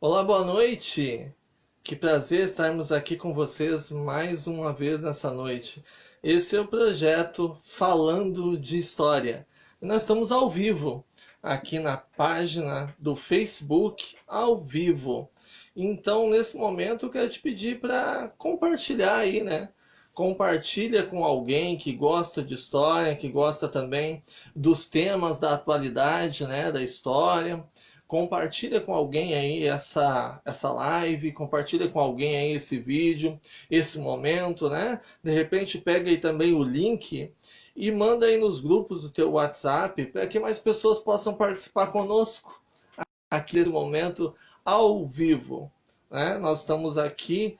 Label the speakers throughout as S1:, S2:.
S1: Olá, boa noite. Que prazer estarmos aqui com vocês mais uma vez nessa noite. Esse é o projeto Falando de História. E nós estamos ao vivo, aqui na página do Facebook, ao vivo. Então, nesse momento, eu quero te pedir para compartilhar aí, né? Compartilha com alguém que gosta de história, que gosta também dos temas da atualidade, né? Da história. Compartilha com alguém aí essa live, compartilha com alguém aí esse vídeo, esse momento, né? De repente pega aí também o link e manda aí nos grupos do teu WhatsApp para que mais pessoas possam participar conosco aqui nesse momento ao vivo, né? Nós estamos aqui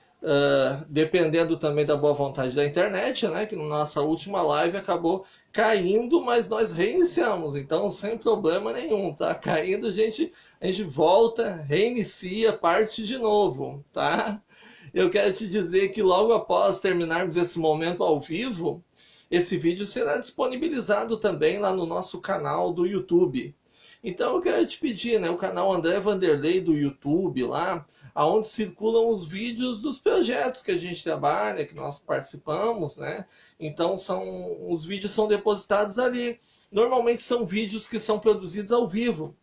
S1: dependendo também da boa vontade da internet, né? Que na nossa última live acabou caindo, mas nós reiniciamos, então sem problema nenhum, tá? Caindo, a gente volta, reinicia, parte de novo, tá? Eu quero te dizer que logo após terminarmos esse momento ao vivo, esse vídeo será disponibilizado também lá no nosso canal do YouTube. Então eu quero te pedir, né, o canal André Vanderlei do YouTube lá, aonde circulam os vídeos dos projetos que a gente trabalha, que nós participamos, né? Então os vídeos são depositados ali. Normalmente são vídeos que são produzidos ao vivo.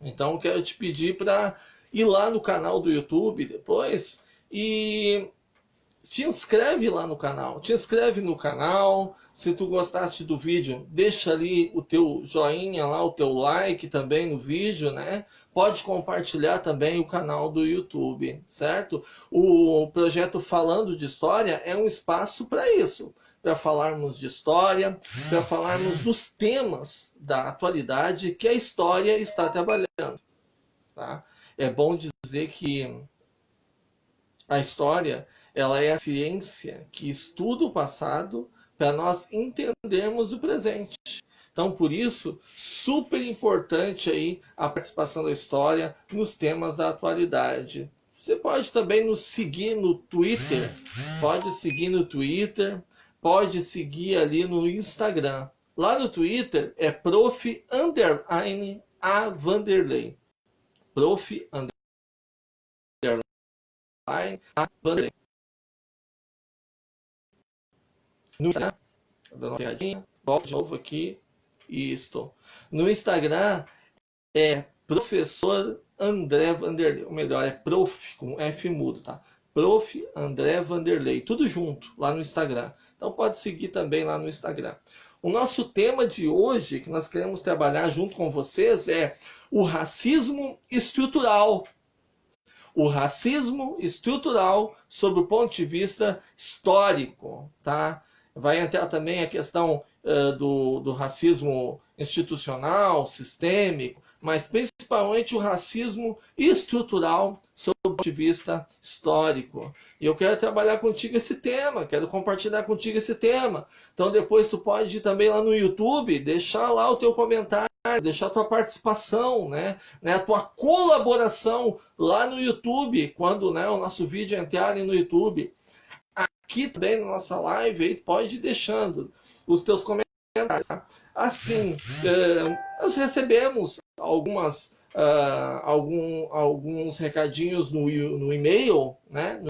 S1: Então eu quero te pedir para ir lá no canal do YouTube depois e te inscreve lá no canal, te inscreve no canal. Se tu gostaste do vídeo, deixa ali o teu joinha lá, o teu like também no vídeo, né? Pode compartilhar também o canal do YouTube, certo? O projeto Falando de História é um espaço para isso, para falarmos de história, para falarmos dos temas da atualidade que a história está trabalhando, tá? É bom dizer que a história, ela é a ciência que estuda o passado para nós entendermos o presente. Então, por isso, super importante aí a participação da história nos temas da atualidade. Você pode também nos seguir no Twitter, pode seguir ali no Instagram. Lá no Twitter é prof_a Vanderlei. Prof_a Vanderlei. No Instagram, dando uma pegadinha, volto de novo aqui e estou. No Instagram é professor André Vanderlei, ou melhor, é prof, com F mudo, tá? Prof. André Vanderlei, tudo junto, lá no Instagram. Então pode seguir também lá no Instagram. O nosso tema de hoje, que nós queremos trabalhar junto com vocês, é o racismo estrutural. O racismo estrutural sob o ponto de vista histórico, tá? Vai entrar também a questão do racismo institucional, sistêmico, mas principalmente o racismo estrutural sob o ponto de vista histórico. E eu quero trabalhar contigo esse tema, quero compartilhar contigo esse tema. Então depois tu pode ir também lá no YouTube, deixar lá o teu comentário, deixar a tua participação, né, a tua colaboração lá no YouTube, quando, né, o nosso vídeo entrar ali no YouTube. Aqui também na nossa live, aí, pode ir deixando os teus comentários. Tá? Assim, nós recebemos alguns recadinhos no e-mail, né,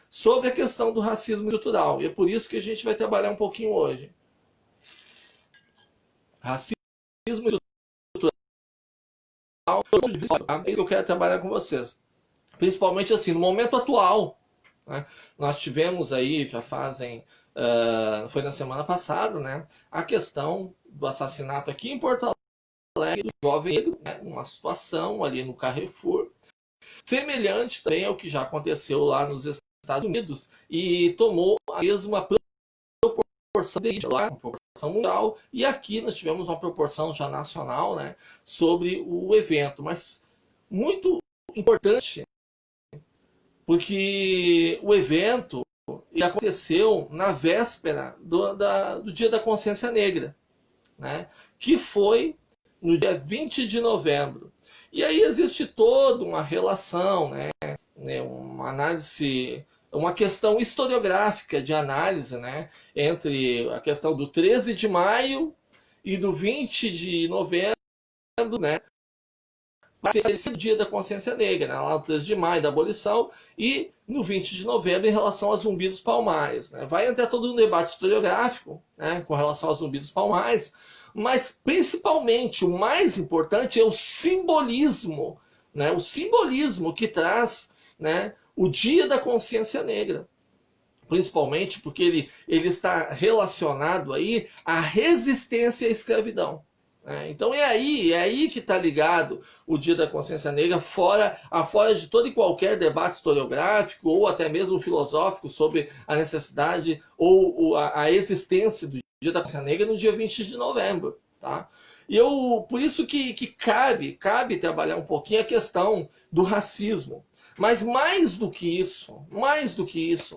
S1: sobre a questão do racismo estrutural. E é por isso que a gente vai trabalhar um pouquinho hoje. Racismo estrutural, é isso que eu quero trabalhar com vocês. Principalmente assim, no momento atual. Né? Nós tivemos aí, já fazem, foi na semana passada, né, a questão do assassinato aqui em Porto Alegre do jovem negro, né, uma situação ali no Carrefour, semelhante também ao que já aconteceu lá nos Estados Unidos e tomou a mesma proporção lá, uma proporção mundial, e aqui nós tivemos uma proporção já nacional, né, sobre o evento, mas muito importante, porque o evento aconteceu na véspera do Dia da Consciência Negra, né? Que foi no dia 20 de novembro. E aí existe toda uma relação, né? Uma análise, uma questão historiográfica de análise, né? Entre a questão do 13 de maio e do 20 de novembro, né? vai ser o Dia da Consciência Negra, né? Lá no 13 de maio da abolição e no 20 de novembro em relação a Zumbi dos Palmares. Né? Vai entrar todo um debate historiográfico, né, com relação a Zumbi dos Palmares, mas principalmente o mais importante é o simbolismo, né? O simbolismo que traz, né, o Dia da Consciência Negra. Principalmente porque ele está relacionado aí à resistência à escravidão. Então é aí que está ligado o Dia da Consciência Negra, fora de todo e qualquer debate historiográfico ou até mesmo filosófico sobre a necessidade ou a existência do Dia da Consciência Negra no dia 20 de novembro. Tá? E por isso que cabe trabalhar um pouquinho a questão do racismo. Mas mais do que isso,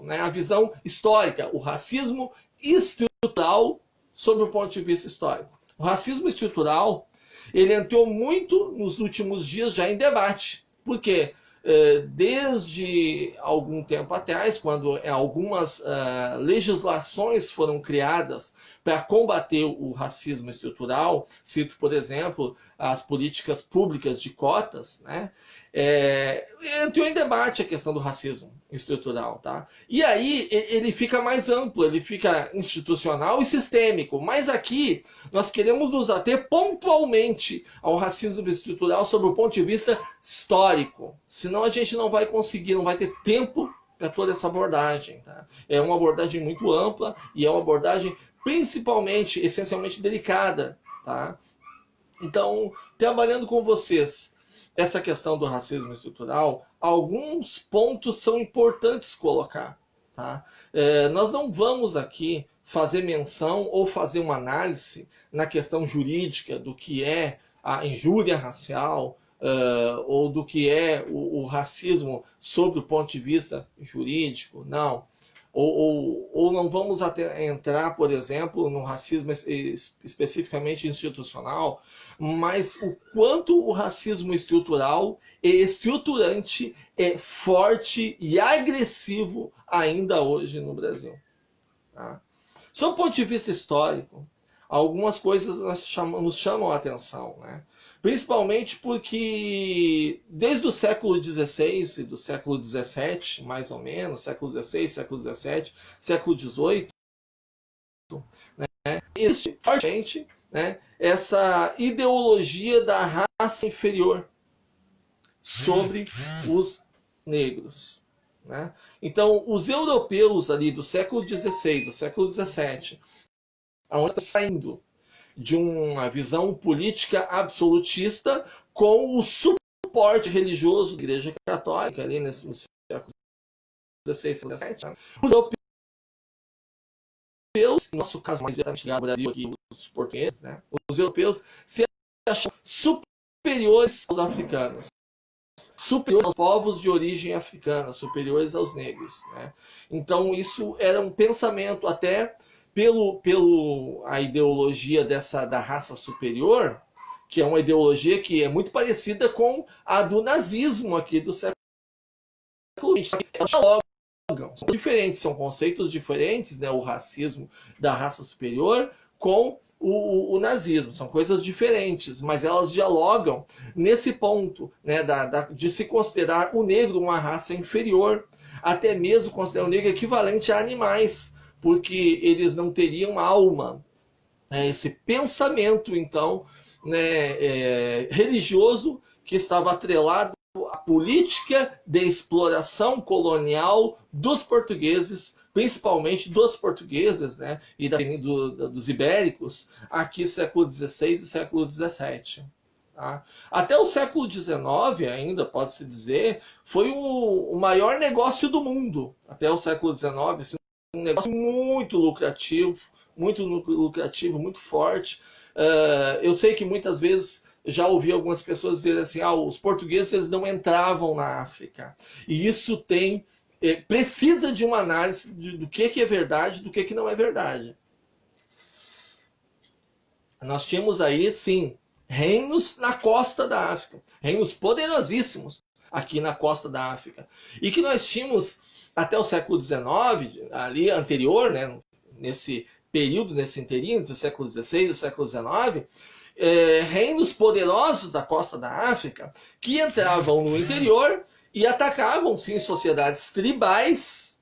S1: né, a visão histórica, o racismo estrutural sob o ponto de vista histórico. O racismo estrutural, ele entrou muito nos últimos dias já em debate. Por quê? Desde algum tempo atrás, quando algumas legislações foram criadas para combater o racismo estrutural, cito, por exemplo, as políticas públicas de cotas, né? Entrou em debate a questão do racismo estrutural, tá? E aí ele fica mais amplo, ele fica institucional e sistêmico. Mas aqui nós queremos nos ater pontualmente ao racismo estrutural sob o ponto de vista histórico. Senão a gente não vai conseguir, não vai ter tempo para toda essa abordagem, tá? É uma abordagem muito ampla e é uma abordagem principalmente, essencialmente delicada, tá? Então, trabalhando com vocês essa questão do racismo estrutural, alguns pontos são importantes colocar. Tá? Nós não vamos aqui fazer menção ou fazer uma análise na questão jurídica do que é a injúria racial ou do que é o racismo sob o ponto de vista jurídico, não. Ou não vamos entrar, por exemplo, no racismo especificamente institucional, mas o quanto o racismo estrutural e estruturante é forte e agressivo ainda hoje no Brasil. Tá? Sob o ponto de vista histórico, algumas coisas nos chamam a atenção, né? Principalmente porque desde o século XVI e do século XVII, mais ou menos, século XVI, século XVII, século XVIII, né, existe fortemente, né, essa ideologia da raça inferior sobre os negros. Né? Então, os europeus ali do século XVI, do século XVII, onde está saindo de uma visão política absolutista com o suporte religioso da Igreja Católica ali no século XVI, XVII. Os europeus, no nosso caso mais diretamente ligado ao Brasil aqui, os portugueses, né? Os europeus se acham superiores aos africanos, superiores aos povos de origem africana, superiores aos negros. Né? Então isso era um pensamento até a ideologia da raça superior, que é uma ideologia que é muito parecida com a do nazismo aqui do século XX. Elas dialogam, são diferentes, são conceitos diferentes, né? O racismo da raça superior com o nazismo. São coisas diferentes, mas elas dialogam nesse ponto, né? De se considerar o negro uma raça inferior, até mesmo considerar o negro equivalente a animais, porque eles não teriam alma. Esse pensamento, então, né, religioso que estava atrelado à política de exploração colonial dos portugueses, principalmente dos portugueses, né, e dos ibéricos, aqui século XVI e século XVII. Tá? Até o século XIX, ainda pode-se dizer, foi o maior negócio do mundo. Até o século XIX, um negócio muito lucrativo, muito forte. Eu sei que muitas vezes já ouvi algumas pessoas dizerem assim, os portugueses eles não entravam na África. E isso precisa de uma análise do que é verdade e do que não é verdade. Nós tínhamos aí, sim, reinos na costa da África, reinos poderosíssimos aqui na costa da África. E que nós tínhamos até o século XIX, ali anterior, né, nesse período, nesse inteirinho, entre o século XVI e o século XIX, reinos poderosos da costa da África que entravam no interior e atacavam, sim, sociedades tribais,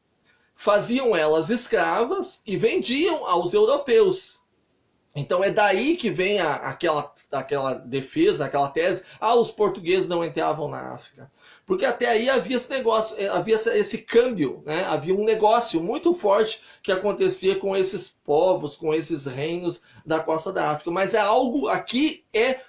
S1: faziam elas escravas e vendiam aos europeus. Então é daí que vem aquela defesa, aquela tese, os portugueses não entravam na África. Porque até aí havia esse negócio, havia esse câmbio, né? Havia um negócio muito forte que acontecia com esses povos, com esses reinos da costa da África. Mas é algo aqui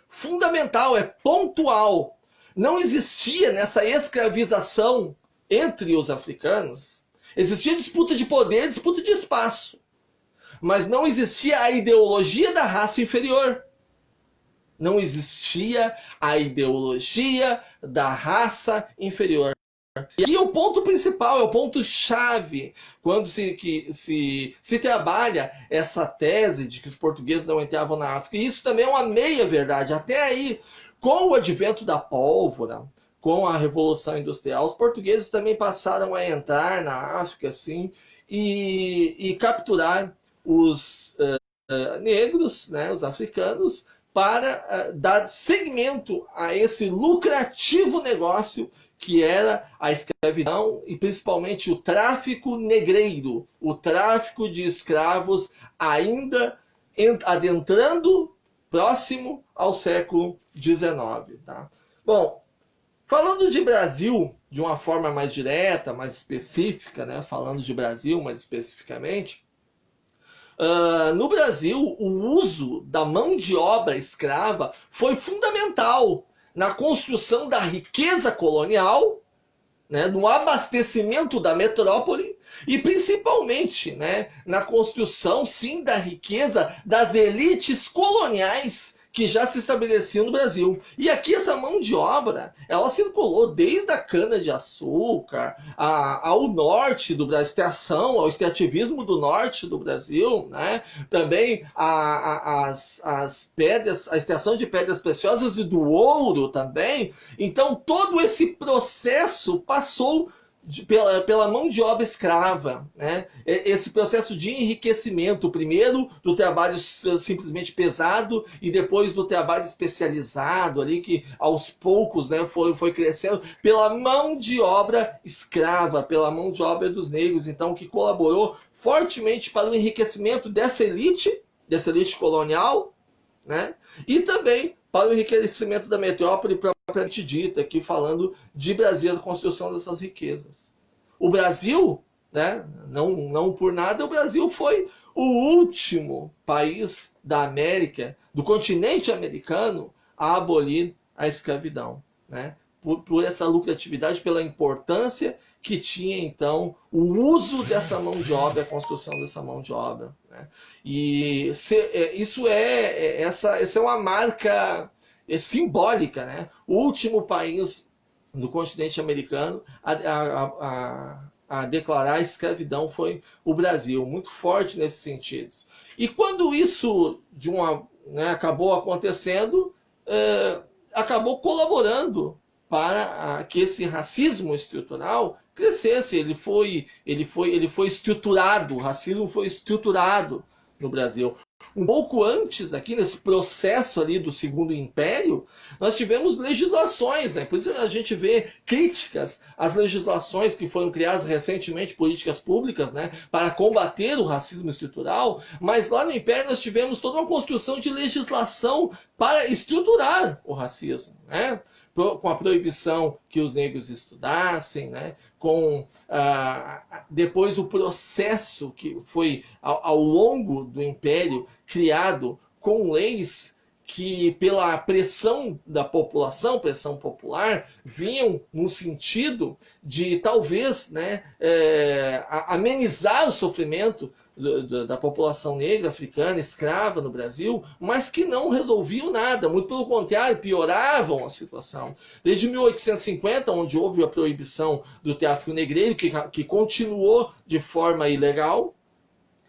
S1: fundamental, é pontual. Não existia nessa escravização entre os africanos, existia disputa de poder, disputa de espaço. Mas não existia a ideologia da raça inferior. Não existia a ideologia da raça inferior. E aqui o ponto principal, é o ponto-chave, quando se trabalha essa tese de que os portugueses não entravam na África. E isso também é uma meia-verdade. Até aí, com o advento da pólvora, com a Revolução Industrial, os portugueses também passaram a entrar na África, assim, e capturar os negros, né, os africanos, para dar seguimento a esse lucrativo negócio que era a escravidão e principalmente o tráfico negreiro, o tráfico de escravos ainda adentrando próximo ao século XIX. Tá? Bom, falando de Brasil de uma forma mais direta, mais específica, né? Falando de Brasil mais especificamente, no Brasil, o uso da mão de obra escrava foi fundamental na construção da riqueza colonial, né, no abastecimento da metrópole e principalmente, né, na construção, sim, da riqueza das elites coloniais que já se estabeleciam no Brasil. E aqui essa mão de obra, ela circulou desde a cana-de-açúcar ao norte do Brasil, ao extrativismo do norte do Brasil, né? Também as pedras, a extração de pedras preciosas e do ouro também. Então todo esse processo passou pela mão de obra escrava, né? Esse processo de enriquecimento, primeiro do trabalho simplesmente pesado e depois do trabalho especializado ali, que aos poucos, né, foi crescendo pela mão de obra escrava, pela mão de obra dos negros, então, que colaborou fortemente para o enriquecimento dessa elite colonial, né? E também para o enriquecimento da metrópole propriamente dita, aqui falando de Brasil, a construção dessas riquezas. O Brasil, né, não por nada, o Brasil foi o último país da América, do continente americano, a abolir a escravidão, né? Por essa lucratividade, pela importância que tinha, então, o uso dessa mão de obra, a construção dessa mão de obra, né? E essa é uma marca simbólica, né? O último país do continente americano a declarar a escravidão foi o Brasil, muito forte nesses sentidos. E quando isso acabou acontecendo, acabou colaborando para que esse racismo estrutural crescesse. Ele foi estruturado, o racismo foi estruturado no Brasil. Um pouco antes, aqui nesse processo ali do Segundo Império, nós tivemos legislações, né? Por isso a gente vê críticas às legislações que foram criadas recentemente, políticas públicas, né, para combater o racismo estrutural, mas lá no Império nós tivemos toda uma construção de legislação para estruturar o racismo, né? Com a proibição que os negros estudassem, né? Com depois o processo que foi ao longo do Império criado com leis que, pela pressão da população, pressão popular, vinham no sentido de talvez, né, amenizar o sofrimento da população negra, africana, escrava no Brasil, mas que não resolviam nada, muito pelo contrário, pioravam a situação. Desde 1850, onde houve a proibição do tráfico negreiro, que continuou de forma ilegal,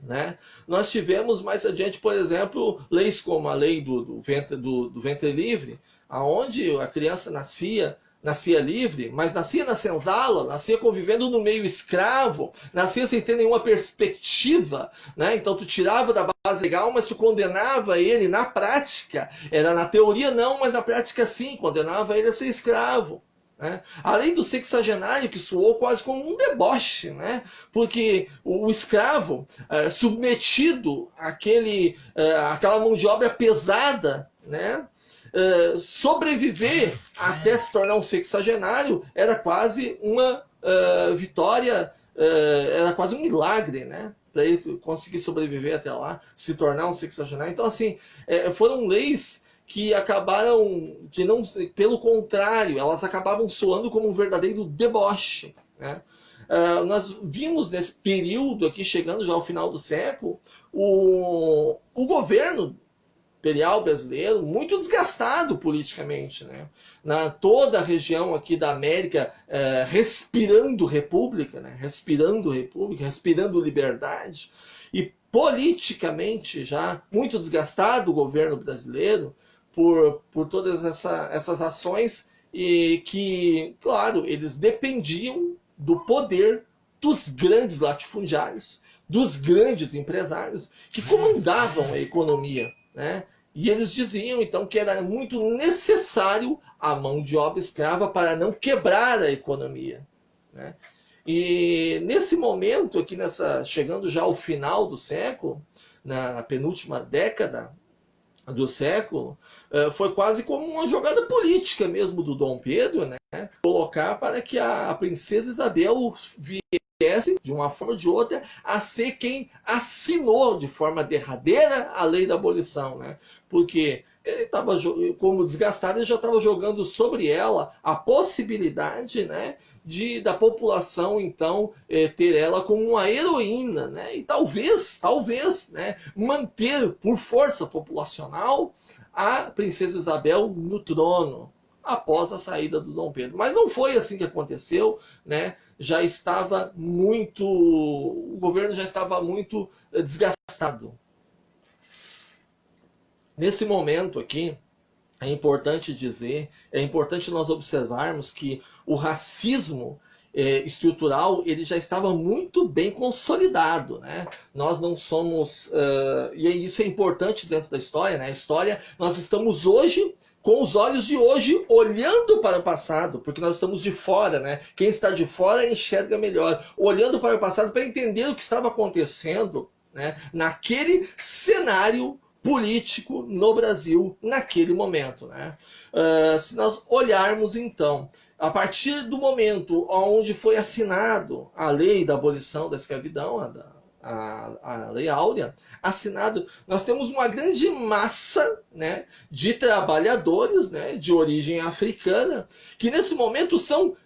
S1: né? Nós tivemos mais adiante, por exemplo, leis como a lei do ventre livre, onde a criança nascia nascia livre, mas nascia na senzala, nascia convivendo no meio escravo, nascia sem ter nenhuma perspectiva, né? Então tu tirava da base legal, mas tu condenava ele na prática. Era na teoria não, mas na prática sim, condenava ele a ser escravo. Né? Além do sexagenário, que soou quase como um deboche, né? Porque o escravo, submetido àquela mão de obra pesada, né? Sobreviver até se tornar um sexagenário era quase uma vitória, era quase um milagre, né? Para ele conseguir sobreviver até lá, se tornar um sexagenário. Então, assim, foram leis que acabaram, que não, pelo contrário, elas acabavam soando como um verdadeiro deboche, né? Nós vimos nesse período aqui, chegando já ao final do século, o governo imperial brasileiro muito desgastado politicamente, né? Toda a região aqui da América respirando república, né? Respirando república, respirando liberdade, e politicamente já muito desgastado o governo brasileiro por todas essas ações, e que, claro, eles dependiam do poder dos grandes latifundiários, dos grandes empresários que comandavam a economia, né? E eles diziam, então, que era muito necessário a mão de obra escrava para não quebrar a economia, né? E nesse momento, aqui chegando já ao final do século, na penúltima década do século, foi quase como uma jogada política mesmo do Dom Pedro, né? Colocar para que a princesa Isabel viesse, de uma forma ou de outra, a ser quem assinou de forma derradeira a lei da abolição, né? Porque ele estava, como desgastado, ele já estava jogando sobre ela a possibilidade, né, da população, então, ter ela como uma heroína, né? E talvez, né, manter por força populacional a princesa Isabel no trono após a saída do Dom Pedro. Mas não foi assim que aconteceu, né? O governo já estava muito desgastado. Nesse momento aqui, é importante nós observarmos que o racismo estrutural ele já estava muito bem consolidado, né? Nós não somos... e isso é importante dentro da história, né? A história, nós estamos hoje com os olhos de hoje, olhando para o passado, porque nós estamos de fora, né? Quem está de fora enxerga melhor, olhando para o passado para entender o que estava acontecendo, né, naquele cenário político no Brasil naquele momento, né? Se nós olharmos, então, a partir do momento onde foi assinado a lei da abolição da escravidão, a Lei Áurea, assinado, nós temos uma grande massa, né, de trabalhadores, né, de origem africana, que nesse momento são,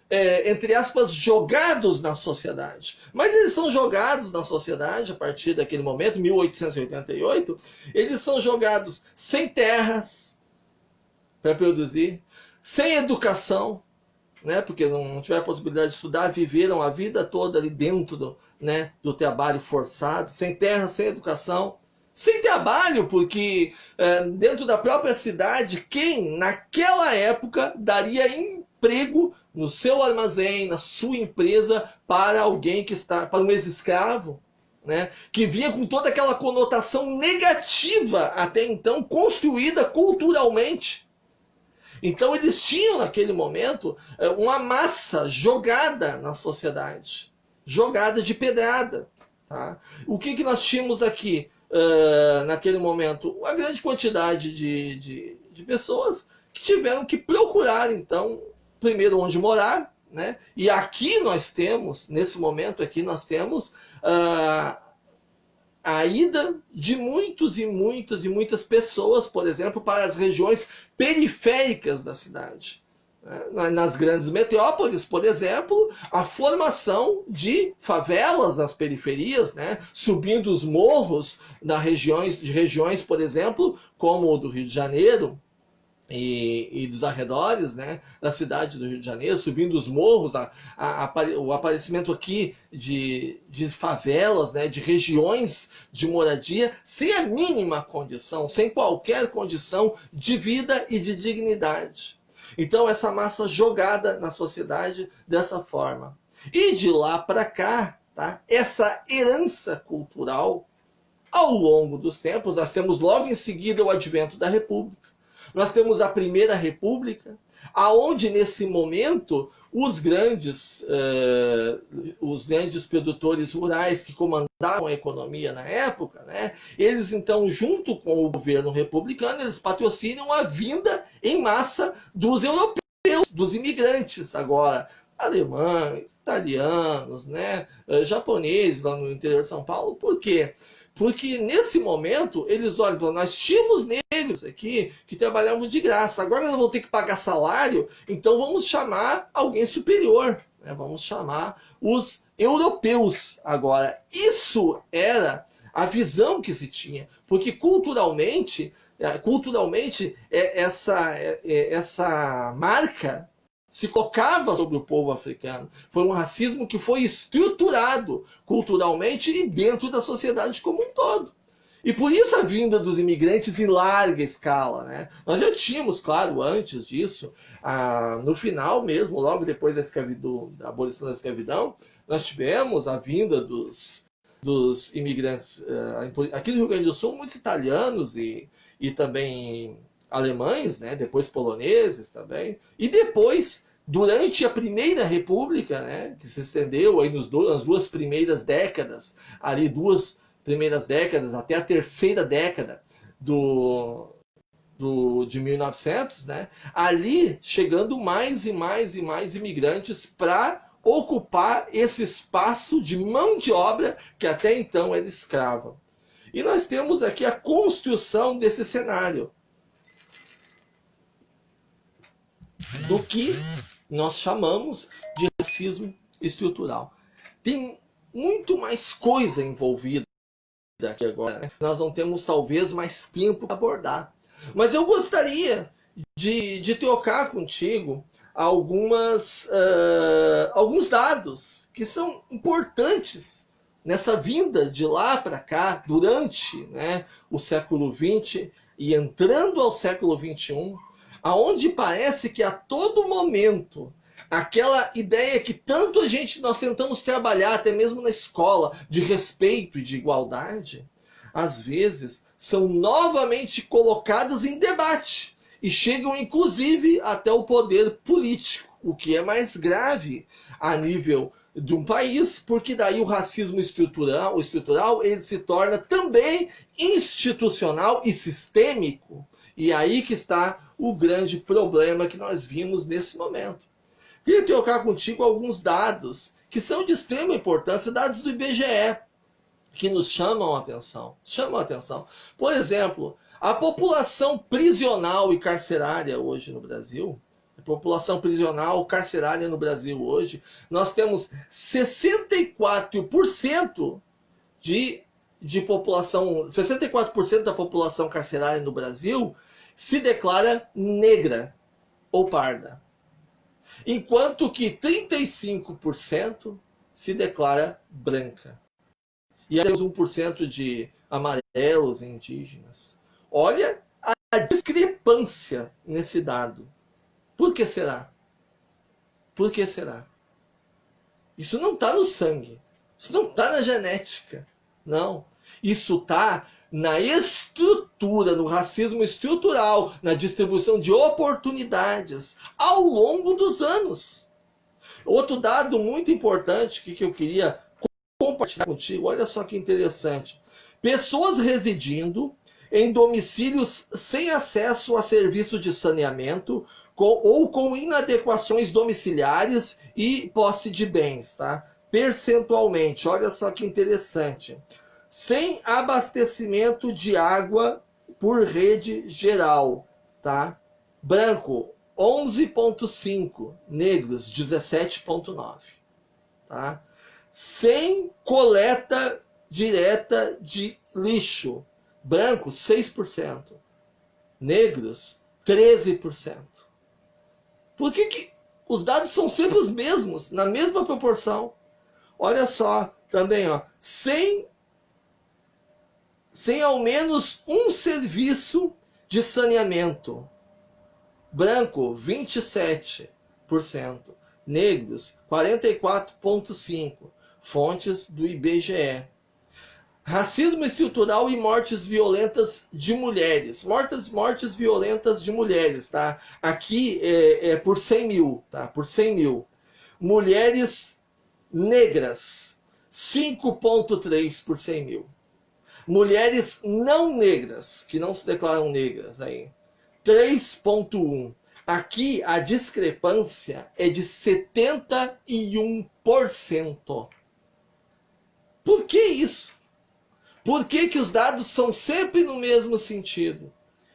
S1: entre aspas, jogados na sociedade. Mas eles são jogados na sociedade a partir daquele momento, 1888, eles são jogados sem terras para produzir, sem educação, né, porque não tiveram a possibilidade de estudar, viveram a vida toda ali dentro do trabalho forçado, sem terra, sem educação, sem trabalho, porque dentro da própria cidade, quem naquela época daria emprego no seu armazém, na sua empresa, para alguém para um ex-escravo, né, que vinha com toda aquela conotação negativa até então construída culturalmente. Então eles tinham naquele momento uma massa jogada na sociedade, jogada de pedrada. Tá? O que nós tínhamos aqui naquele momento? Uma grande quantidade de pessoas que tiveram que procurar, então, primeiro onde morar, né? E aqui nós temos, nesse momento aqui, nós temos a ida de muitos e muitas pessoas, por exemplo, para as regiões periféricas da cidade. Nas grandes metrópoles, por exemplo, a formação de favelas nas periferias, né, subindo os morros de regiões, por exemplo, como o do Rio de Janeiro, e dos arredores, né, da cidade do Rio de Janeiro, subindo os morros, o aparecimento aqui de favelas, né, de regiões de moradia, sem a mínima condição, sem qualquer condição de vida e de dignidade. Então, essa massa jogada na sociedade dessa forma. E de lá para cá, tá? Essa herança cultural, ao longo dos tempos, nós temos logo em seguida o advento da República. Nós temos a Primeira República, aonde nesse momento os grandes produtores rurais que comandavam a economia na época, né, eles então, junto com o governo republicano, eles patrocinam a vinda em massa dos europeus, dos imigrantes agora, alemães, italianos, né, japoneses lá no interior de São Paulo. Por quê? Porque nesse momento eles olham, nós tínhamos negros aqui que trabalhavam de graça, agora nós vamos ter que pagar salário, então vamos chamar alguém superior, né? Vamos chamar os europeus agora. Isso era a visão que se tinha, porque culturalmente essa marca se colocava sobre o povo africano. Foi um racismo que foi estruturado culturalmente e dentro da sociedade como um todo. E por isso a vinda dos imigrantes em larga escala, né? Nós já tínhamos, claro, antes disso, no final mesmo, logo depois da abolição da escravidão, nós tivemos a vinda dos imigrantes. Aqui no Rio Grande do Sul, muitos italianos e também alemães, né? Depois poloneses também, e depois, durante a Primeira República, né? Que se estendeu aí nas duas primeiras décadas, ali duas primeiras décadas, até a terceira década de 1900, né? Ali chegando mais e mais e mais imigrantes para ocupar esse espaço de mão de obra que até então era escrava. E nós temos aqui a construção desse cenário, do que nós chamamos de racismo estrutural. Tem muito mais coisa envolvida aqui agora, né? Nós não temos talvez mais tempo para abordar. Mas eu gostaria de trocar contigo alguns dados que são importantes nessa vinda de lá para cá, durante, né, o século XX e entrando ao século XXI, aonde parece que a todo momento aquela ideia que tanto nós tentamos trabalhar, até mesmo na escola, de respeito e de igualdade, às vezes são novamente colocadas em debate e chegam inclusive até o poder político, o que é mais grave a nível de um país, porque daí o racismo estrutural ele se torna também institucional e sistêmico. E aí que está o grande problema que nós vimos nesse momento. Queria trocar contigo alguns dados que são de extrema importância, dados do IBGE, que nos chamam a atenção. Por exemplo, a população prisional e carcerária hoje no Brasil, nós temos 64% de população, 64% da população carcerária no Brasil se declara negra ou parda, enquanto que 35% se declara branca. E aí temos 1% de amarelos e indígenas. Olha a discrepância nesse dado. Por que será? Por que será? Isso não está no sangue. Isso não está na genética. Não. Isso está na estrutura, no racismo estrutural, na distribuição de oportunidades ao longo dos anos. Outro dado muito importante que eu queria compartilhar contigo, olha só que interessante. Pessoas residindo em domicílios sem acesso a serviço de saneamento ou com inadequações domiciliares e posse de bens, tá? Percentualmente, olha só que interessante. Sem abastecimento de água por rede geral, tá? Branco, 11,5. Negros, 17,9. Tá? Sem coleta direta de lixo. Branco, 6%. Negros, 13%. Por que os dados são sempre os mesmos, na mesma proporção? Olha só, também, ó, sem ao menos um serviço de saneamento. branco 27%, negros 44,5%, fontes do IBGE. Racismo estrutural e mortes violentas de mulheres. Mortes violentas de mulheres, tá? Aqui é por 100 mil, tá? Por 100 mil. Mulheres negras, 5,3 por 100 mil. Mulheres não negras, que não se declaram negras, aí, 3,1. Aqui a discrepância é de 71%. Por que isso? Por que que os dados são sempre no mesmo sentido?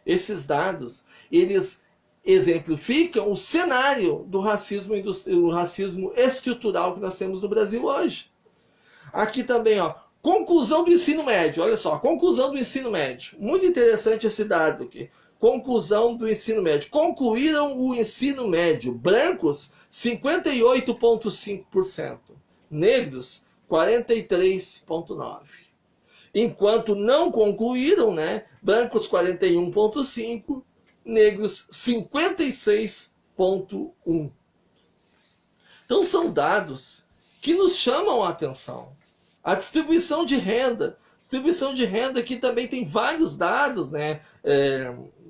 S1: Esses dados, eles exemplificam o cenário do racismo estrutural que nós temos no Brasil hoje. Aqui também, ó, conclusão do ensino médio. Olha só, conclusão do ensino médio. Muito interessante esse dado aqui. Conclusão do ensino médio. Concluíram o ensino médio. Brancos, 58,5%. Negros, 43,9%. Enquanto não concluíram, né? Brancos 41,5%, negros 56,1%. Então são dados que nos chamam a atenção. A distribuição de renda aqui também tem vários dados, né?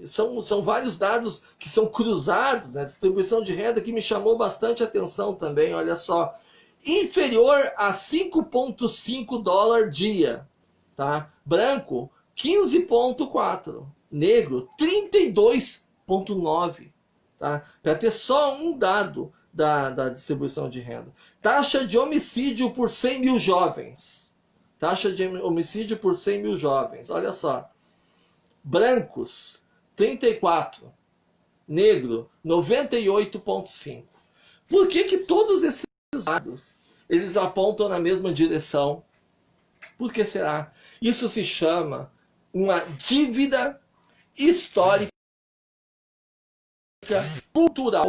S1: São vários dados que são cruzados, né? Distribuição de renda que me chamou bastante atenção também, olha só. Inferior a 5,5 dólares dia. Tá? Branco, 15,4. Negro, 32,9. Tá? Para ter só um dado da distribuição de renda. Taxa de homicídio por 100 mil jovens. Taxa de homicídio por 100 mil jovens. Olha só. Brancos, 34. Negro, 98,5. Por que que todos esses dados eles apontam na mesma direção? Por que será? Isso se chama uma dívida histórica cultural.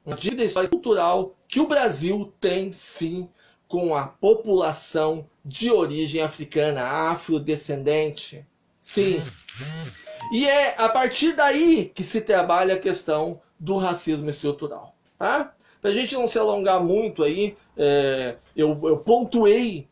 S1: Uma dívida histórica cultural que o Brasil tem, sim, com a população de origem africana, afrodescendente. Sim. E é a partir daí que se trabalha a questão do racismo estrutural. Tá? Para a gente não se alongar muito aí, eu pontuei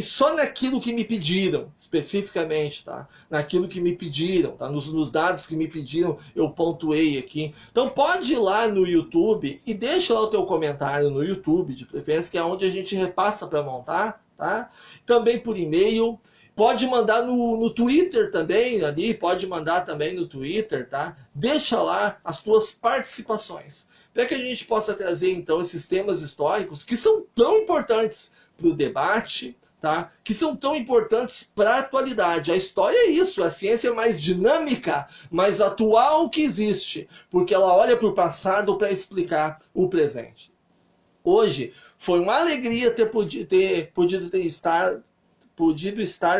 S1: só naquilo que me pediram, especificamente, tá? Naquilo que me pediram, tá? Nos dados que me pediram, eu pontuei aqui. Então pode ir lá no YouTube e deixa lá o teu comentário no YouTube, de preferência, que é onde a gente repassa para montar, tá? Também por e-mail. Pode mandar no Twitter também, ali, pode mandar também no Twitter, tá? Deixa lá as tuas participações, para que a gente possa trazer, então, esses temas históricos que são tão importantes para o debate, tá? Que são tão importantes para a atualidade. A história é isso, a ciência mais dinâmica, mais atual que existe, porque ela olha para o passado para explicar o presente. Hoje foi uma alegria ter podido estar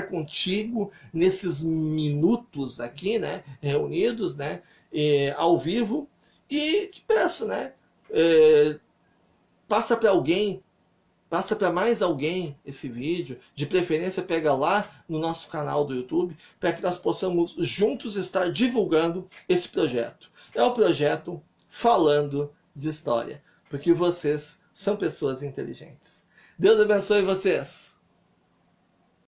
S1: contigo nesses minutos aqui, né? Reunidos, né? Ao vivo. E te peço, né? Passa para alguém. Passa para mais alguém esse vídeo, de preferência pega lá no nosso canal do YouTube, para que nós possamos juntos estar divulgando esse projeto. É o projeto Falando de História, porque vocês são pessoas inteligentes. Deus abençoe vocês!